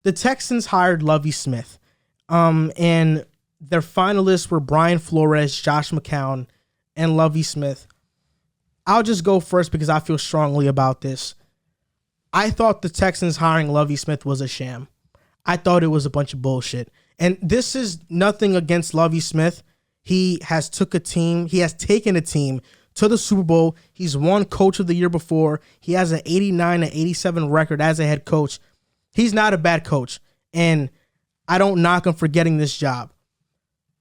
the Texans hired Lovie Smith, and their finalists were Brian Flores, Josh McCown, and Lovie Smith. I'll just go first because I feel strongly about this. I thought the Texans hiring Lovie Smith was a sham. I thought it was a bunch of bullshit. And this is nothing against Lovie Smith. He has taken a team to the Super Bowl. He's won Coach of the Year before. He has an 89-87 record as a head coach. He's not a bad coach, and I don't knock him for getting this job.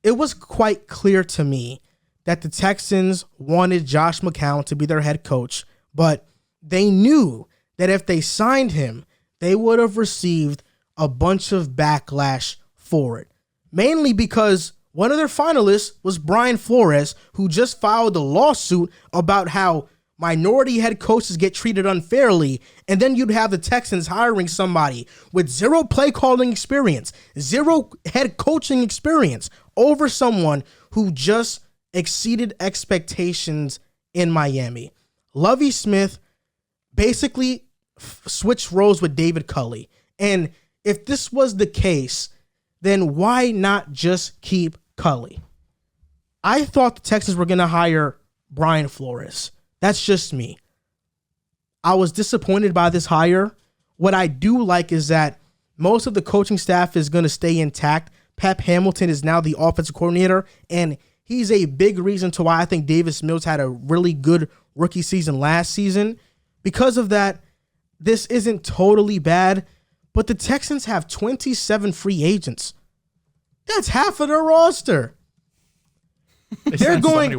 It was quite clear to me that the Texans wanted Josh McCown to be their head coach, but they knew that if they signed him, they would have received a bunch of backlash for it. Mainly because one of their finalists was Brian Flores, who just filed a lawsuit about how minority head coaches get treated unfairly, and then you'd have the Texans hiring somebody with zero play calling experience, zero head coaching experience over someone who just exceeded expectations in Miami. Lovie Smith basically switched roles with David Culley. And if this was the case, then why not just keep Culley? I thought the Texans were going to hire Brian Flores. That's just me. I was disappointed by this hire. What I do like is that most of the coaching staff is going to stay intact. Pep Hamilton is now the offensive coordinator, and he's a big reason to why I think Davis Mills had a really good rookie season last season. Because of that, this isn't totally bad, but the Texans have 27 free agents. That's half of their roster. They're going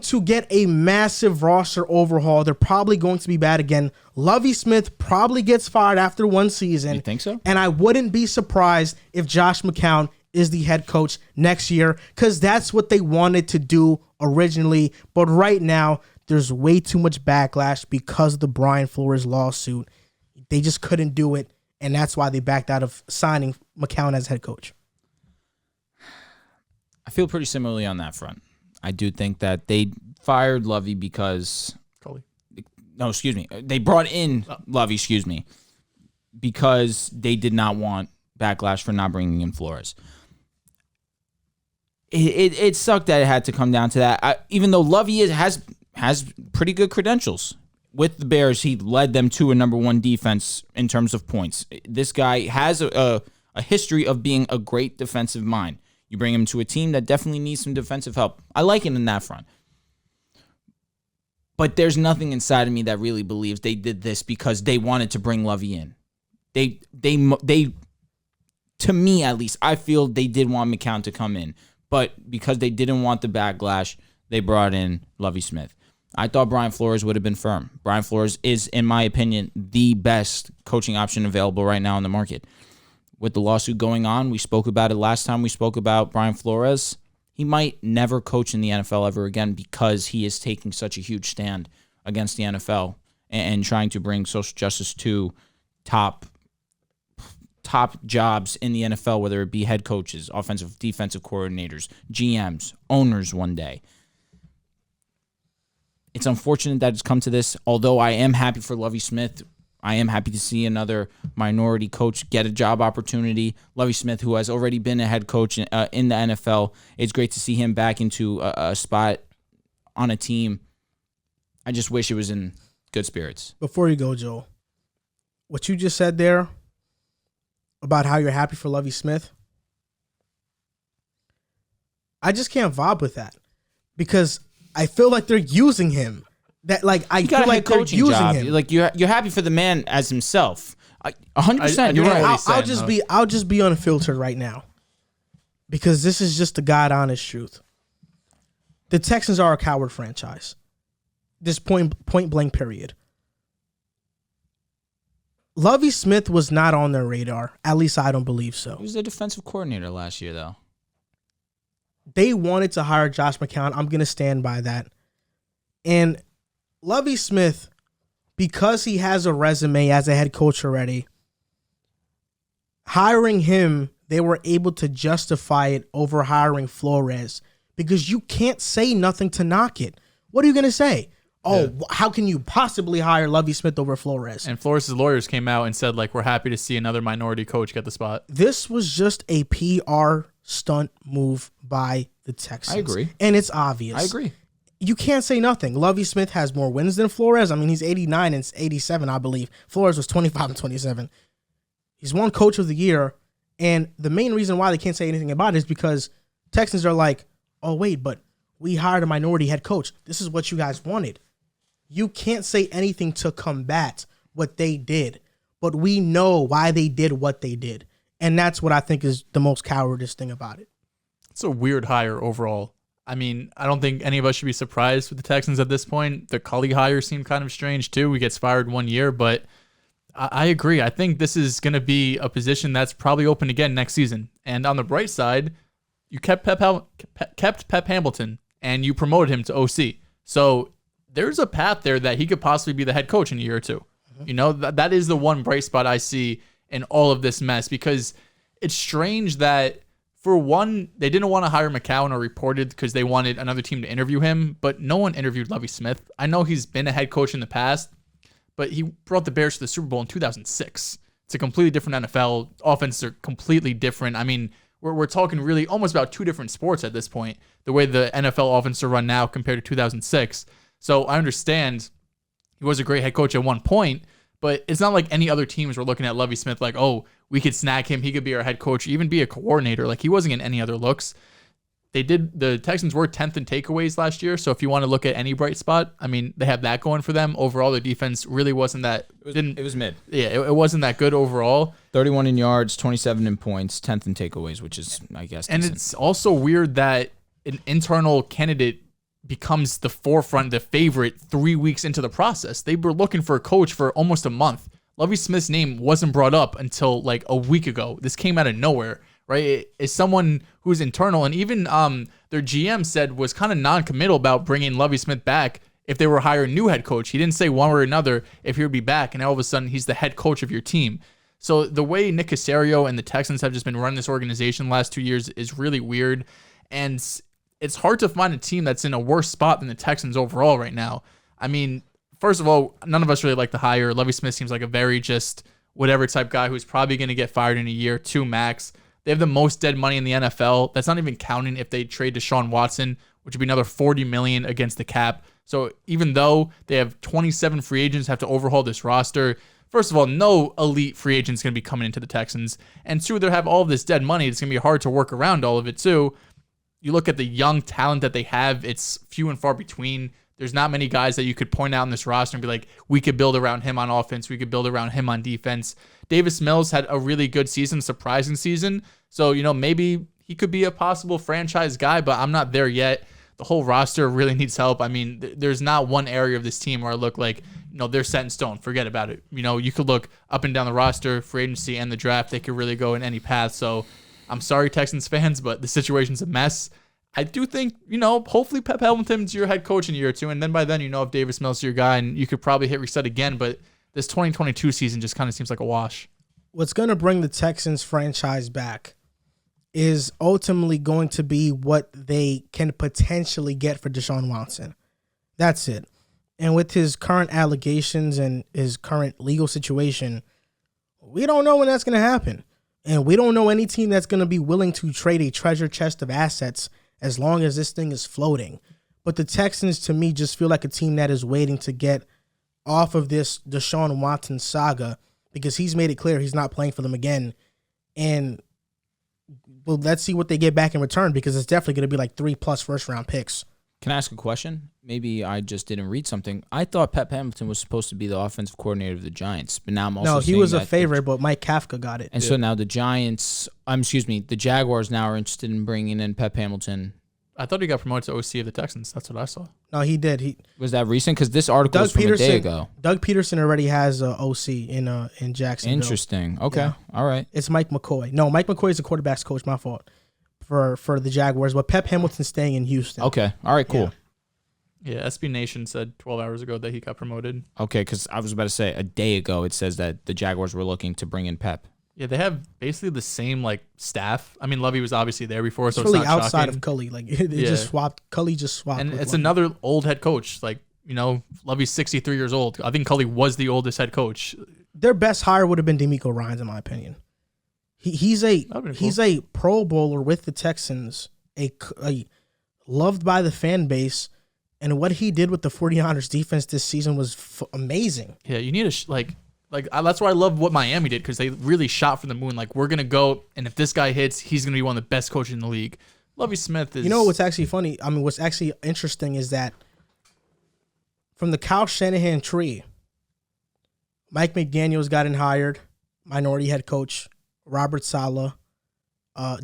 to get a massive roster overhaul. They're probably going to be bad again. Lovie Smith probably gets fired after one season. You think so? And I wouldn't be surprised if Josh McCown is the head coach next year, because that's what they wanted to do originally. But right now, there's way too much backlash because of the Brian Flores lawsuit. They just couldn't do it, and that's why they backed out of signing McCown as head coach. I feel pretty similarly on that front. I do think that they fired Lovie because... They brought in Lovie, because they did not want backlash for not bringing in Flores. It sucked that it had to come down to that. Even though Lovie has pretty good credentials. With the Bears, he led them to a number one defense in terms of points. This guy has a history of being a great defensive mind. You bring him to a team that definitely needs some defensive help. I like him in that front. But there's nothing inside of me that really believes they did this because they wanted to bring Lovie in. They to me at least, I feel they did want McCown to come in. But because they didn't want the backlash, they brought in Lovie Smith. I thought Brian Flores would have been firm. Brian Flores is, in my opinion, the best coaching option available right now in the market. With the lawsuit going on, we spoke about it last time we spoke about Brian Flores. He might never coach in the NFL ever again because he is taking such a huge stand against the NFL and trying to bring social justice to top jobs in the NFL, whether it be head coaches, offensive, defensive coordinators, GMs, owners one day. It's unfortunate that it's come to this, although I am happy for Lovie Smith. I am happy to see another minority coach get a job opportunity. Lovie Smith, who has already been a head coach in the NFL, it's great to see him back into a spot on a team. I just wish it was in good spirits. Before you go, Joel, what you just said there about how you're happy for Lovie Smith, I just can't vibe with that because I feel like they're using him. That I feel like they're using him. Like you're happy for the man as himself. 100%. You're right. I'll just be unfiltered right now, because this is just the God honest truth. The Texans are a coward franchise. This point blank period. Lovie Smith was not on their radar. At least I don't believe so. He was the defensive coordinator last year, though. They wanted to hire Josh McCown. I'm going to stand by that. And Lovie Smith, because he has a resume as a head coach already, hiring him, they were able to justify it over hiring Flores, because you can't say nothing to knock it. What are you going to say? How can you possibly hire Lovie Smith over Flores? And Flores' lawyers came out and said, like, we're happy to see another minority coach get the spot. This was just a PR stunt move by the Texans. I agree. And it's obvious. I agree. You can't say nothing. Lovie Smith has more wins than Flores. I mean, he's 89 and 87, I believe. Flores was 25 and 27. He's won Coach of the Year. And the main reason why they can't say anything about it is because Texans are like, oh, wait, but we hired a minority head coach. This is what you guys wanted. You can't say anything to combat what they did, but we know why they did what they did. And that's what I think is the most cowardice thing about it. It's a weird hire overall. I mean, I don't think any of us should be surprised with the Texans at this point. The Cully hire seemed kind of strange too. He gets fired 1 year, but I agree. I think this is going to be a position that's probably open again next season. And on the bright side, you kept Pep Hamilton and you promoted him to OC. So there's a path there that he could possibly be the head coach in a year or two. You know, that is the one bright spot I see in all of this mess, because it's strange that, for one, they didn't want to hire McCown or reported because they wanted another team to interview him, but no one interviewed Lovie Smith. I know he's been a head coach in the past, but he brought the Bears to the Super Bowl in 2006. It's a completely different NFL. Offenses are completely different. I mean, we're talking really almost about two different sports at this point, the way the NFL offenses are run now compared to 2006. So I understand he was a great head coach at one point, but it's not like any other teams were looking at Lovie Smith like, oh, we could snag him. He could be our head coach, even be a coordinator. Like, he wasn't in any other looks. The Texans were 10th in takeaways last year. So if you want to look at any bright spot, I mean, they have that going for them. Overall, their defense really wasn't that. It was mid. Yeah, it wasn't that good overall. 31 in yards, 27 in points, 10th in takeaways, which is, I guess, and decent. It's also weird that an internal candidate becomes the forefront, the favorite 3 weeks into the process. They were looking for a coach for almost a month. Lovie Smith's name wasn't brought up until like a week ago. This came out of nowhere, right? It's someone who's internal, and even their GM said was kind of non-committal about bringing Lovie Smith back if they were hiring a new head coach. He didn't say one way or another if he would be back, and all of a sudden he's the head coach of your team. So the way Nick Caserio and the Texans have just been running this organization the last 2 years is really weird, and it's hard to find a team that's in a worse spot than the Texans overall right now. I mean, first of all, none of us really like the hire. Lovie Smith seems like a very just whatever type guy who's probably going to get fired in a year, 2 max. They have the most dead money in the NFL. That's not even counting if they trade Deshaun Watson, which would be another $40 million against the cap. So even though they have 27 free agents have to overhaul this roster, first of all, no elite free agents going to be coming into the Texans. And two, they have all of this dead money. It's going to be hard to work around all of it too. You look at the young talent that they have, it's few and far between. There's not many guys that you could point out in this roster and be like, we could build around him on offense. We could build around him on defense. Davis Mills had a really good season, surprising season. So, you know, maybe he could be a possible franchise guy, but I'm not there yet. The whole roster really needs help. I mean, there's not one area of this team where I look like, you know, they're set in stone. Forget about it. You know, you could look up and down the roster, free agency and the draft. They could really go in any path. So I'm sorry, Texans fans, but the situation's a mess. I do think, you know, hopefully Pep Hamilton's your head coach in a year or two, and then by then, you know, if Davis Mills is your guy, and you could probably hit reset again, but this 2022 season just kind of seems like a wash. What's going to bring the Texans franchise back is ultimately going to be what they can potentially get for Deshaun Watson. That's it. And with his current allegations and his current legal situation, we don't know when that's going to happen. And we don't know any team that's going to be willing to trade a treasure chest of assets as long as this thing is floating. But the Texans, to me, just feel like a team that is waiting to get off of this Deshaun Watson saga because he's made it clear he's not playing for them again. And well, let's see what they get back in return because it's definitely going to be like 3+ first-round picks. Can I ask a question? Maybe I just didn't read something. I thought Pep Hamilton was supposed to be the offensive coordinator of the Giants, but now I'm also he was a favorite, but Mike Kafka got it. And so now the the Jaguars now are interested in bringing in Pep Hamilton. I thought he got promoted to OC of the Texans. That's what I saw. No, he did. Was that recent? Because this article is from a day ago. Doug Peterson already has a OC in Jacksonville. Interesting. Okay. Yeah. All right. It's Mike McCoy. No, Mike McCoy is the quarterback's coach. My fault. For the Jaguars, but Pep Hamilton's staying in Houston. Okay. All right. Cool. Yeah, SB Nation said 12 hours ago that he got promoted. Okay, because I was about to say a day ago it says that the Jaguars were looking to bring in Pep. Yeah, they have basically the same like staff. I mean, Lovie was obviously there before, so it's really it's not outside shocking. of Cully. Like they just swapped. Cully just swapped. And it's Lovie. another old head coach. Like Lovie's 63 years old. I think Culley was the oldest head coach. Their best hire would have been D'Amico Ryans, in my opinion. He's a Pro Bowler with the Texans, a loved by the fan base, and what he did with the 49ers defense this season was amazing. Yeah, you need that's why I love what Miami did, because they really shot for the moon. Like, we're gonna go, and if this guy hits, he's gonna be one of the best coaches in the league. Lovie Smith is. You know what's actually funny? I mean, what's actually interesting is that from the Kyle Shanahan tree, Mike McDaniels got hired, minority head coach. Robert Saleh.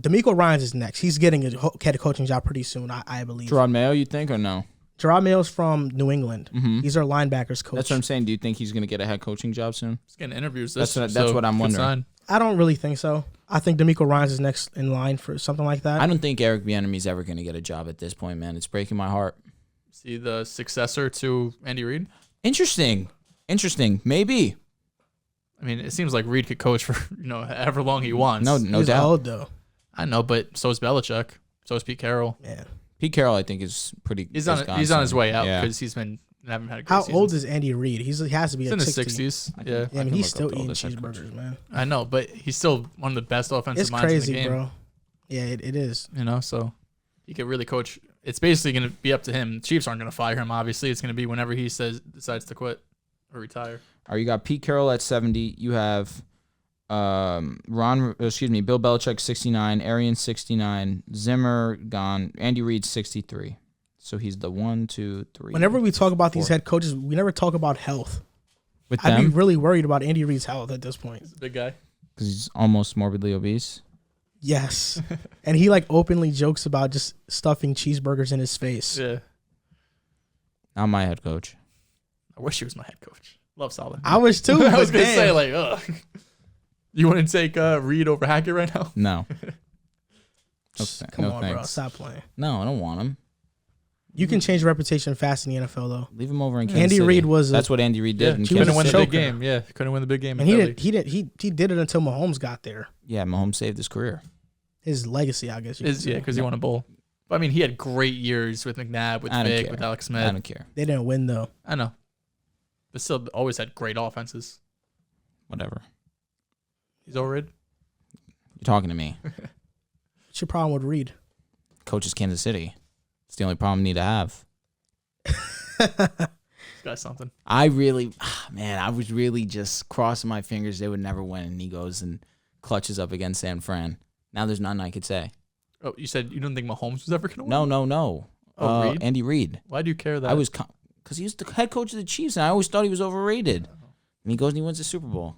D'Amico Ryans is next. He's getting a head coaching job pretty soon, I believe. Gerard Mayo, you think, or no? Gerard Mayo's from New England. Mm-hmm. He's our linebackers coach. That's what I'm saying. Do you think he's going to get a head coaching job soon? He's getting interviews. That's what I'm wondering. I don't really think so. I think D'Amico Ryans is next in line for something like that. I don't think Eric Bieniemy's ever going to get a job at this point, man. It's breaking my heart. See the successor to Andy Reid? Interesting. Maybe. I mean, it seems like Reid could coach for however long he wants. No He's doubt. old though. I know, but so is Belichick. So is Pete Carroll. Yeah. Pete Carroll, I think, is pretty. He's on his way out because he's been haven't had a great season. How old is Andy Reid? He has to be in his 60s. 60s. Yeah. I mean, he's still eating cheeseburgers, man. I know, but he's still one of the best offensive minds crazy, in the game. bro. Yeah, it is. So he could really coach. It's basically going to be up to him. The Chiefs aren't going to fire him, obviously. It's going to be whenever he decides to quit or retire. All right, you got Pete Carroll at 70. You have Bill Belichick 69, Arians 69, Zimmer gone, Andy Reid 63. So he's the 1, 2, 3. Whenever we talk about these head coaches, we never talk about health. With I'd them, be really worried about Andy Reid's health at this point. He's a big guy. because he's almost morbidly obese. Yes. And he openly jokes about just stuffing cheeseburgers in his face. Yeah. Not my head coach. I wish he was my head coach. Love Saleh. I wish too. I was going going to to say, ugh. You want to take Reed over Hackett right now? No. Come on, thanks. bro. Stop playing. No, I don't want him. You can change reputation fast in the NFL, though. Leave him over in Kansas Andy City. Reid was That's what Andy Reid did in he was Kansas Couldn't win the City. big game. Yeah, couldn't win the big game. And he did it until Mahomes got there. Yeah, Mahomes saved his career. His legacy, I guess. Because he won a bowl. But I mean, he had great years with McNabb, with Vic, with Alex Smith. I don't care. They didn't win though. I know, but still, always had great offenses. Whatever. He's overrated. You're talking to me. What's your problem with Reid? Coach is Kansas City. It's the only problem you need to have. This guy's something. I was really just crossing my fingers they would never win, and he goes and clutches up against San Fran. Now there's nothing I could say. Oh, you said you don't think Mahomes was ever going to win? No. Oh, Reid? Andy Reid. Why do you care that? Because he was the head coach of the Chiefs, and I always thought he was overrated. And he goes and he wins the Super Bowl.